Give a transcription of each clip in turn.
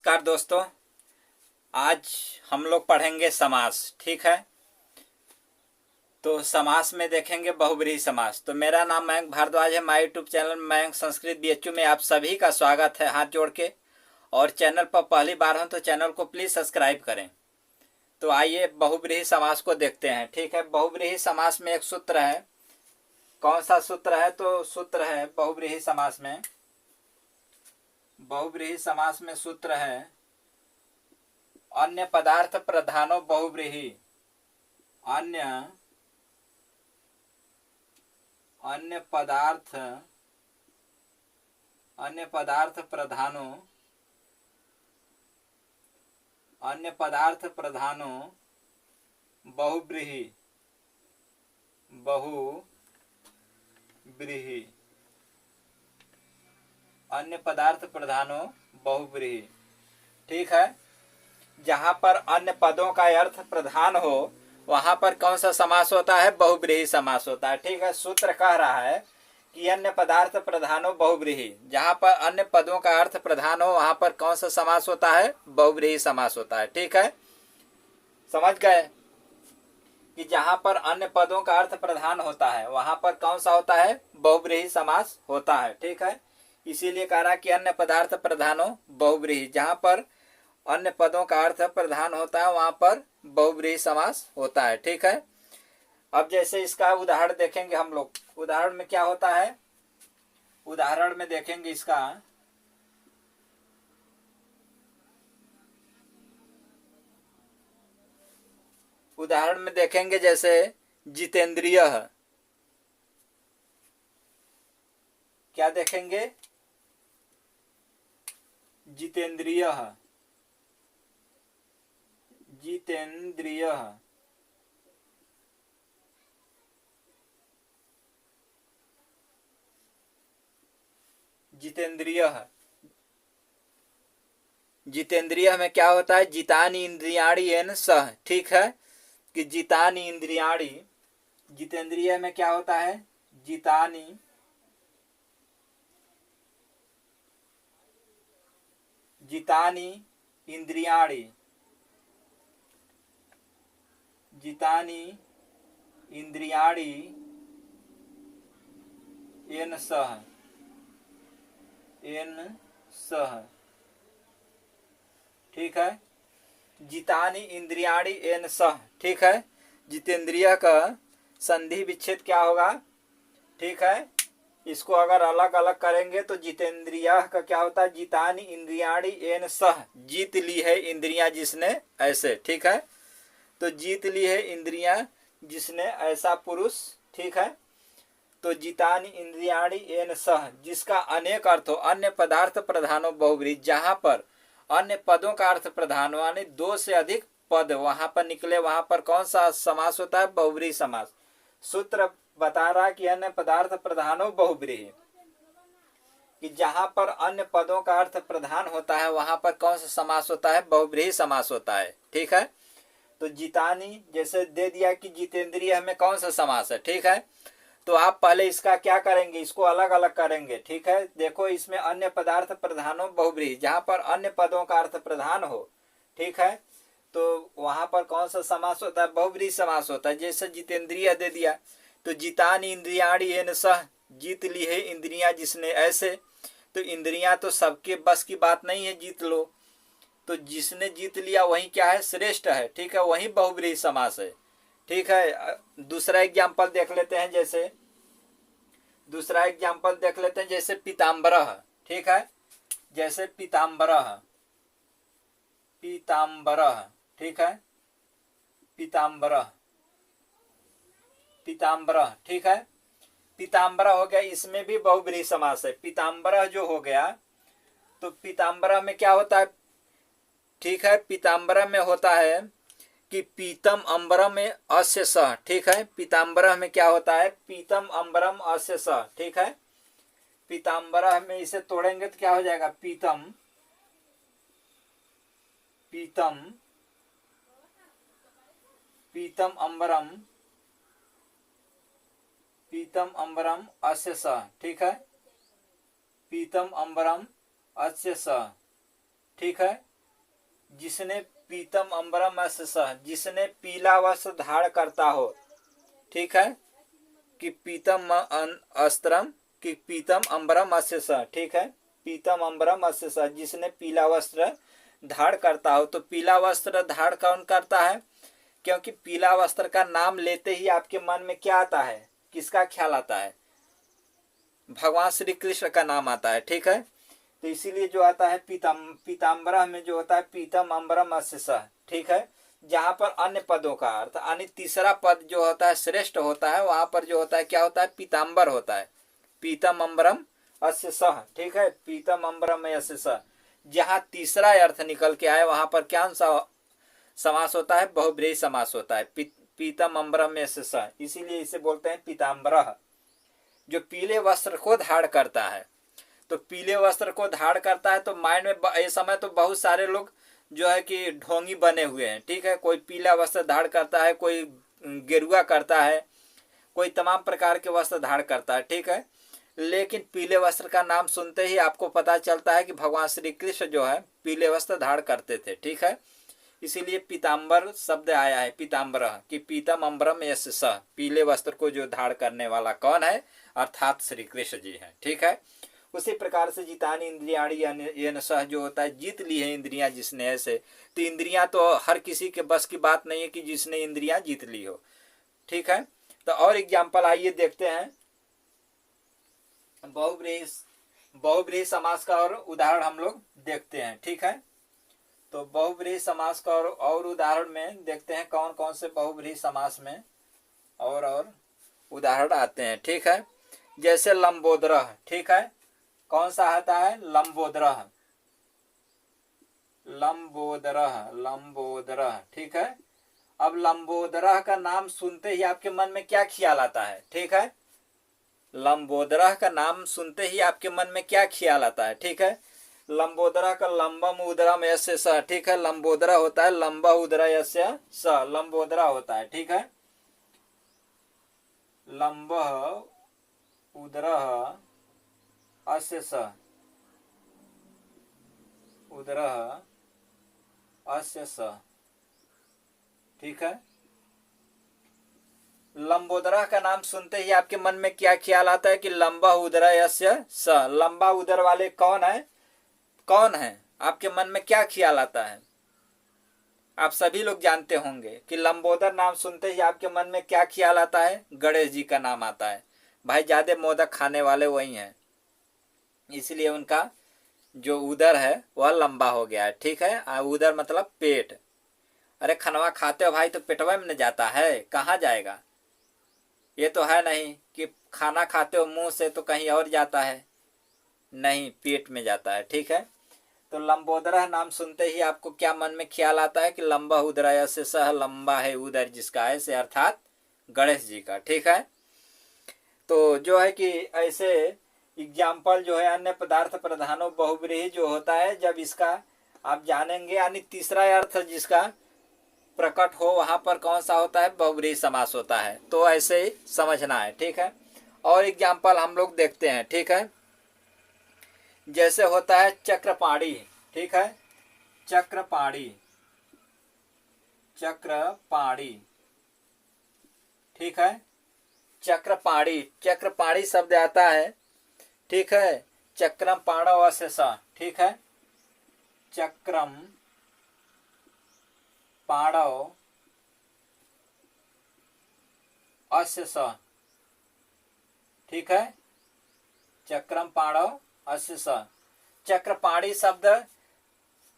नमस्कार दोस्तों। आज हम लोग पढ़ेंगे समास। ठीक है, तो समास में देखेंगे बहुब्रीहि समास। तो मेरा नाम मयंक भारद्वाज है। My YouTube channel Mayank Sanskrit BHU में आप सभी का स्वागत है हाथ जोड़ के। और चैनल पर पहली बार हो तो चैनल को प्लीज़ सब्सक्राइब करें। तो आइए बहुब्रीहि समास को देखते हैं। ठीक है, बहुब्रीहि समास में एक सूत्र है। कौन सा सूत्र है? तो सूत्र है बहुब्रीहि समास में, बहुब्रीहि समास में सूत्र है अन्य पदार्थ प्रधानो बहुब्रीहि। अन्य पदार्थ प्रधानो, अन्य पदार्थ प्रधानो बहुब्रीहि। अन्य पदार्थ प्रधानो बहुब्रीहि। ठीक है, जहां पर अन्य पदों का अर्थ प्रधान हो वहां पर कौन सा समास होता है? बहुब्रीहि समास होता है। ठीक है, सूत्र कह रहा है कि अन्य पदार्थ प्रधानो बहुब्रीहि। जहां पर अन्य पदों का अर्थ प्रधान हो वहां पर कौन सा समास होता है? बहुब्रीहि समास होता है। ठीक है, समझ गए कि जहां पर अन्य पदों का अर्थ प्रधान होता है वहां पर कौन सा होता है? बहुब्रीहि समास होता है। ठीक है, इसीलिए कह रहा कि अन्य पदार्थ प्रधानो बहुब्रीहि। जहां पर अन्य पदों का अर्थ प्रधान होता है वहां पर बहुब्रीहि समास होता है। ठीक है, अब जैसे इसका उदाहरण देखेंगे हम लोग। उदाहरण में क्या होता है? उदाहरण में देखेंगे इसका। उदाहरण में देखेंगे जैसे जितेंद्रिय। क्या देखेंगे? जितेंद्रिय। जितेंद्रिय जितेंद्रिय जितेंद्रिय में क्या होता है? जितानि इंद्रियाणि येन सह। ठीक है, कि जितानि इंद्रियाणि, जितेंद्रिय में क्या होता है? जितानि जितानि इंद्रियाणि, जितानि इंद्रियाणि येन सह, येन सह। ठीक है, जितानि इंद्रियाणि येन सह। ठीक है, जितेंद्रिय का संधि विच्छेद क्या होगा? ठीक है, इसको अगर अलग अलग करेंगे तो जितेंद्रिय का क्या होता है? जितानि इंद्रियाणि येन सह। जीत ली है इंद्रियां जिसने ऐसे। ठीक है, तो जीत ली है इंद्रियां जिसने ऐसा पुरुष। ठीक है, तो जितानि इंद्रियाणि येन सह, जिसका अनेक अर्थ हो। अन्य पदार्थ प्रधानो बहुब्रीहि। जहां पर अन्य पदों का अर्थ प्रधान हो, यानी दो से अधिक पद वहां पर निकले वहां पर कौन सा समास होता है? बहुब्रीहि समास। सूत्र बता रहा कि अन्य पदार्थ प्रधानो बहुब्रीहि, कि जहां पर अन्य पदों का अर्थ प्रधान होता है वहां पर कौन सा समास होता है? बहुब्रीहि समास होता है। ठीक है, तो जितानी जैसे दे दिया कि जितेंद्रिय में कौन सा समास है। ठीक है, तो आप पहले इसका क्या करेंगे? इसको अलग अलग करेंगे। ठीक है, देखो इसमें अन्य पदार्थ प्रधानो बहुब्रीहि, जहां पर अन्य पदों का अर्थ प्रधान हो। ठीक है, तो वहां पर कौन सा समास होता है? बहुब्रीहि समास होता है। जैसे जितेंद्रिय दे दिया तो जितानि इंद्रियाणि येन सह, जीत ली है इंद्रियां जिसने ऐसे। तो इंद्रियां तो सबके बस की बात नहीं है जीत लो, तो जिसने जीत लिया वही क्या है? श्रेष्ठ है। ठीक है, वही बहुब्रीहि समास है। ठीक है, दूसरा एग्जाम्पल देख लेते हैं। जैसे दूसरा एग्जाम्पल देख लेते हैं जैसे पीताम्बरः। ठीक है, जैसे पीताम्बरः, पीताम्बरः। ठीक है, पीताम्बरः, पीताम्बरः। ठीक है, पीताम्बरः हो गया, इसमें भी बहुब्रीहि समास है। पीताम्बरः जो हो गया तो पीताम्बरः में क्या होता है? ठीक है, पीताम्बरः में होता है कि पीतम अंबरम में अस्य सह। ठीक है, पीताम्बरः में क्या होता है? पीतम अंबरम अस्य सह। ठीक है, पीताम्बरः में इसे तोड़ेंगे तो क्या हो जाएगा? पीतम, पीतम, पीतम अंबरम, पीतम अंबरम अस्य सह। ठीक है, पीतम अंबरम अस्य सह। ठीक है, जिसने पीतम अंबरम अस्य सह, जिसने पीला वस्त्र धारण करता हो, ठीक है, कि पीतम अस्त्रम, कि पीतम अंबरम अस्य सह, ठीक है, पीतम अंबरम अस्य सह, जिसने पीला वस्त्र धारण करता हो। तो पीला वस्त्र धारण कौन करता है? क्योंकि पीला वस्त्र का नाम लेते ही आपके मन में क्या आता है, किसका ख्याल आता है? भगवान श्री कृष्ण का नाम आता है, ठीक है। तो इसीलिए जो आता है पीताम्बरा में जो होता है पीतम अंबरम अस्य सह, ठीक है। जहां पर अन्य पदों का अर्थ यानी तीसरा पद जो होता है श्रेष्ठ होता है, वहां पर जो होता है क्या होता है? पीताम्बर होता है, पीतम अंबरम अस्य सह, ठीक है, पीतम अंबरम अस्य सह। जहां तीसरा अर्थ निकल के आए वहां पर क्या समास होता है? बहुब्रीहि समास होता है, पीतम अंबरम अस्य सह। इसीलिए इसे बोलते हैं पीताम्बरः, जो पीले वस्त्र को धारण करता है। तो पीले वस्त्र को धारण करता है तो माइंड में इस समय तो बहुत सारे लोग जो है कि ढोंगी बने हुए हैं, ठीक है। कोई पीला वस्त्र धारण करता है, कोई गेरुआ करता है, कोई तमाम प्रकार के वस्त्र धारण करता है, ठीक है। लेकिन पीले वस्त्र का नाम सुनते ही आपको पता चलता है कि भगवान श्री कृष्ण जो है पीले वस्त्र धारण करते थे, ठीक है। इसीलिए पीताम्बर शब्द आया है, पीताम्बर, कि पीतम अंबरम यस्य सह, पीले वस्त्र को जो धारण करने वाला कौन है? अर्थात श्री कृष्ण जी हैं, ठीक है। उसी प्रकार से जितानी इंद्रियाणी येन सह, जो होता है जीत ली है इंद्रियां जिसने, ऐसे। तो इंद्रियां तो हर किसी के बस की बात नहीं है कि जिसने इंद्रियां जीत ली हो, ठीक है। तो और एग्जाम्पल आइए देखते हैं, बहुब्रीहि समास का और उदाहरण हम लोग देखते हैं, ठीक है। तो बहुब्रीहि समास का और उदाहरण में देखते हैं कौन कौन से बहुब्रीहि समास में और उदाहरण आते हैं, ठीक है। जैसे लंबोदरः, ठीक है, कौन सा आता है? लंबोदरः, लंबोदरः, ठीक है। अब लंबोदरः का नाम सुनते ही आपके मन में क्या ख्याल आता है? ठीक है, लंबोदरः का नाम सुनते ही आपके मन में क्या ख्याल आता है? ठीक है, लंबोदरः का लंबम उदरम यस्य स, ठीक है, लंबोदरः होता है लंबा उदर यस्य स, लंबोदरः होता है, ठीक है, लंब उदरः अस्य स, उदरः अस्य स, ठीक है। लंबोदरा का नाम सुनते ही आपके मन में क्या ख्याल आता है? कि लंबा उदरा यस्य स, लंबा उदर वाले कौन है? कौन है? आपके मन में क्या ख्याल आता है? आप सभी लोग जानते होंगे कि लंबोदर नाम सुनते ही आपके मन में क्या ख्याल आता है? गणेश जी का नाम आता है। भाई ज्यादा मोदक खाने वाले वही हैं, इसलिए उनका जो उदर है वह लंबा हो गया है, ठीक है। उदर मतलब पेट। अरे खनवा खाते हो भाई तो पेटवा में न जाता है, कहाँ जाएगा? ये तो है नहीं कि खाना खाते हो मुंह से तो कहीं और जाता है, नहीं, पेट में जाता है, ठीक है। तो लंबोदरा नाम सुनते ही आपको क्या मन में ख्याल आता है? कि लंबा उदरा से सह, लंबा है उदर जिसका है से, अर्थात गणेश जी का, ठीक है। तो जो है कि ऐसे एग्जाम्पल जो है अन्य पदार्थ प्रधानो बहुब्रीहि जो होता है, जब इसका आप जानेंगे, यानी तीसरा अर्थ जिसका प्रकट हो वहां पर कौन सा होता है? बहुब्रीहि समास होता है। तो ऐसे ही समझना है, ठीक है। और एग्जाम्पल हम लोग देखते हैं, ठीक है। जैसे होता है चक्रपाणी, ठीक है, चक्रपाणी, चक्रपाणी, ठीक है, चक्रपाणी, चक्रपाणी शब्द आता है, ठीक है, चक्रम पाणव अस्य स, ठीक है, चक्रम पाणव अस्य स, ठीक है, चक्रम पाणव अस्य स। चक्रपाणी शब्द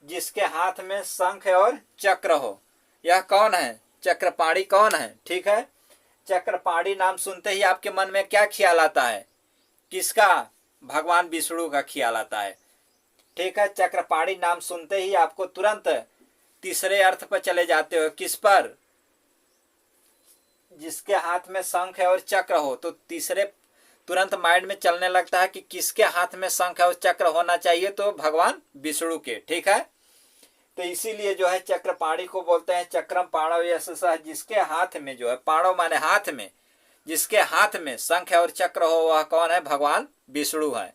जिसके हाथ में शंख और चक्र हो, यह कौन है? चक्रपाणी कौन है? ठीक है, चक्रपाणी नाम सुनते ही आपके मन में क्या ख्याल आता है? किसका? भगवान विष्णु का ख्याल आता है, ठीक है। चक्रपाणी नाम सुनते ही आपको तुरंत तीसरे अर्थ पर चले जाते हो, किस पर? जिसके हाथ में शंख और चक्र हो। तो तीसरे तुरंत माइंड में चलने लगता है कि किसके हाथ में शंख और चक्र होना चाहिए? तो भगवान विष्णु के, ठीक है। तो इसीलिए जो है चक्रपाणी को बोलते हैं चक्रम पाणव यशः, जिसके हाथ में जो है, पाणव माने हाथ में, जिसके हाथ में शंख और चक्र हो वह कौन है? भगवान विष्णु है।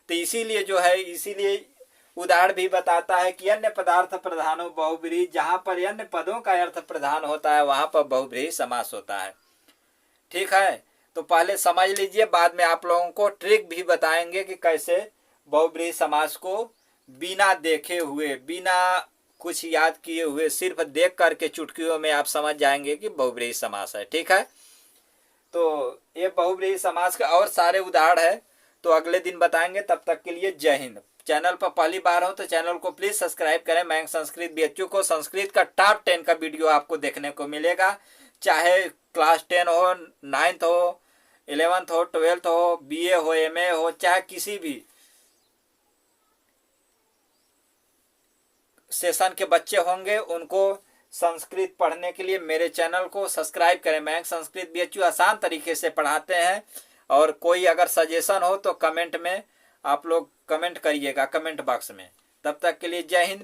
तो इसीलिए जो है, इसीलिए उदाहरण भी बताता है कि अन्य पदार्थ प्रधानो बहुब्रीहि, जहां पर अन्य पदों का अर्थ प्रधान होता है वहां पर बहुब्रीहि समास होता है। ठीक है, तो पहले समझ लीजिए, बाद में आप लोगों को ट्रिक भी बताएंगे कि कैसे बहुब्रीहि समास को बिना देखे हुए, बिना कुछ याद किए हुए, सिर्फ देख करके चुटकियों में आप समझ जाएंगे कि बहुब्रीहि समास है। ठीक है, तो ये बहुब्रीहि समास के और सारे उदाहरण है तो अगले दिन बताएंगे। तब तक के लिए जय हिंद। चैनल पर पहली बार हो तो चैनल को प्लीज सब्सक्राइब करें। मयंक संस्कृत BHU को संस्कृत का टॉप 10 का वीडियो आपको देखने को मिलेगा, चाहे क्लास 10 हो, 9th हो, 11th हो, 12th हो, BA हो, MA हो, चाहे किसी भी सेशन के बच्चे होंगे, उनको संस्कृत पढ़ने के लिए मेरे चैनल को सब्सक्राइब करें। मयंक संस्कृत BHU आसान तरीके से पढ़ाते हैं। और कोई अगर सजेशन हो तो कमेंट में आप लोग कमेंट करिएगा, कमेंट बॉक्स में। तब तक के लिए जय हिंद।